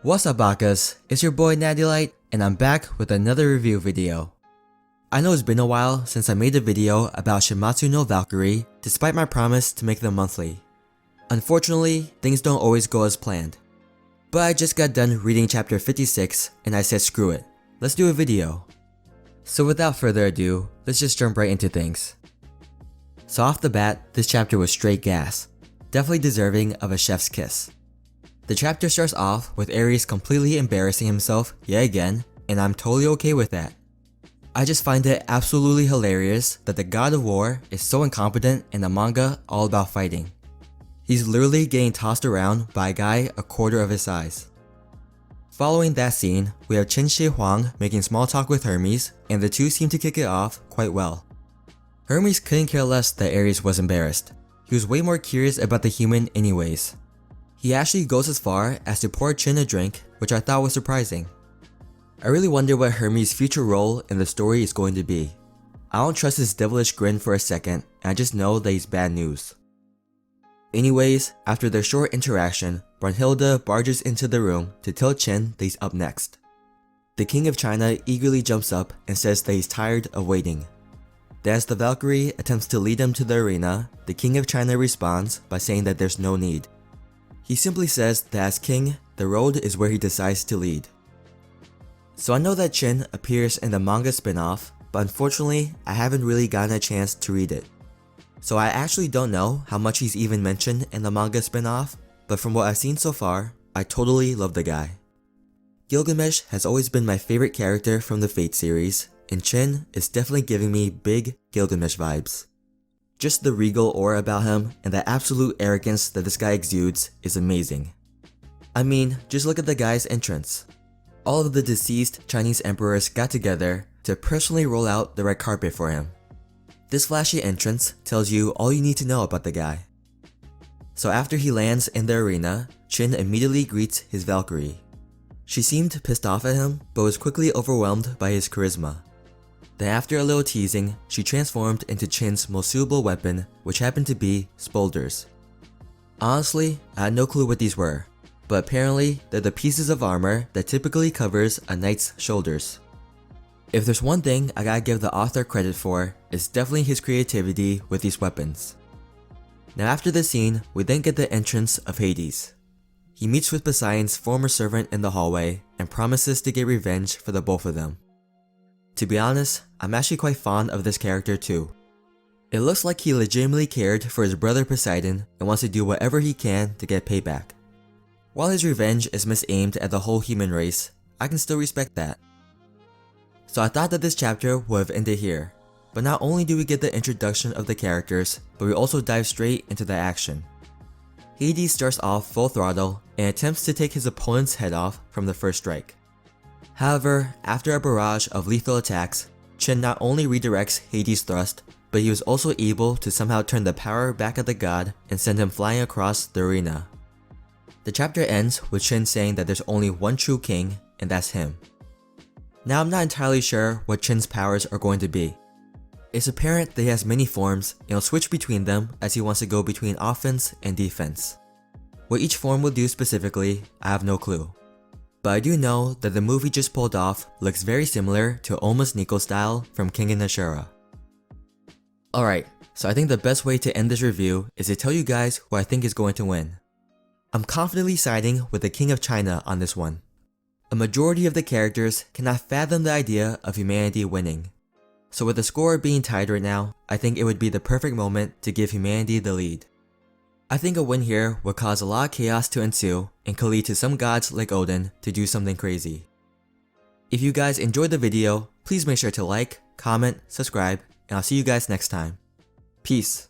What's up Bakas, it's your boy Nattylight and I'm back with another review video. I know it's been a while since I made a video about Shuumatsu No Valkyrie despite my promise to make them monthly. Unfortunately, things don't always go as planned. But I just got done reading chapter 56 and I said screw it, let's do a video. So without further ado, let's just jump right into things. So off the bat, this chapter was straight gas, definitely deserving of a chef's kiss. The chapter starts off with Ares completely embarrassing himself yet again, and I'm totally okay with that. I just find it absolutely hilarious that the god of war is so incompetent in a manga all about fighting. He's literally getting tossed around by a guy a quarter of his size. Following that scene, we have Qin Shi Huang making small talk with Hermes, and the two seem to kick it off quite well. Hermes couldn't care less that Ares was embarrassed. He was way more curious about the human anyways. He actually goes as far as to pour Qin a drink, which I thought was surprising. I really wonder what Hermes' future role in the story is going to be. I don't trust his devilish grin for a second, and I just know that he's bad news. Anyways, after their short interaction, Brunhilde barges into the room to tell Qin that he's up next. The King of China eagerly jumps up and says that he's tired of waiting. Then as the Valkyrie attempts to lead him to the arena, the King of China responds by saying that there's no need. He simply says that as king, the road is where he decides to lead. So I know that Qin appears in the manga spin-off, but unfortunately I haven't really gotten a chance to read it. So I actually don't know how much he's even mentioned in the manga spin-off, but from what I've seen so far, I totally love the guy. Gilgamesh has always been my favorite character from the Fate series, and Qin is definitely giving me big Gilgamesh vibes. Just the regal aura about him and the absolute arrogance that this guy exudes is amazing. I mean, just look at the guy's entrance. All of the deceased Chinese emperors got together to personally roll out the red carpet for him. This flashy entrance tells you all you need to know about the guy. So after he lands in the arena, Qin immediately greets his Valkyrie. She seemed pissed off at him, but was quickly overwhelmed by his charisma. Then after a little teasing, she transformed into Qin's most suitable weapon, which happened to be spolders. Honestly, I had no clue what these were, but apparently they're the pieces of armor that typically covers a knight's shoulders. If there's one thing I gotta give the author credit for, it's definitely his creativity with these weapons. Now after this scene, we then get the entrance of Hades. He meets with Poseidon's former servant in the hallway and promises to get revenge for the both of them. To be honest, I'm actually quite fond of this character too. It looks like he legitimately cared for his brother Poseidon and wants to do whatever he can to get payback. While his revenge is misaimed at the whole human race, I can still respect that. So I thought that this chapter would have ended here, but not only do we get the introduction of the characters, but we also dive straight into the action. Hades starts off full throttle and attempts to take his opponent's head off from the first strike. However, after a barrage of lethal attacks, Qin not only redirects Hades' thrust, but he was also able to somehow turn the power back of the god and send him flying across the arena. The chapter ends with Qin saying that there's only one true king, and that's him. Now I'm not entirely sure what Qin's powers are going to be. It's apparent that he has many forms and he'll switch between them as he wants to go between offense and defense. What each form will do specifically, I have no clue. But I do know that the move he just pulled off looks very similar to almost Nico style from King and Ashura. Alright, so I think the best way to end this review is to tell you guys who I think is going to win. I'm confidently siding with the King of China on this one. A majority of the characters cannot fathom the idea of humanity winning. So with the score being tied right now, I think it would be the perfect moment to give humanity the lead. I think a win here would cause a lot of chaos to ensue and could lead to some gods like Odin to do something crazy. If you guys enjoyed the video, please make sure to like, comment, subscribe, and I'll see you guys next time. Peace.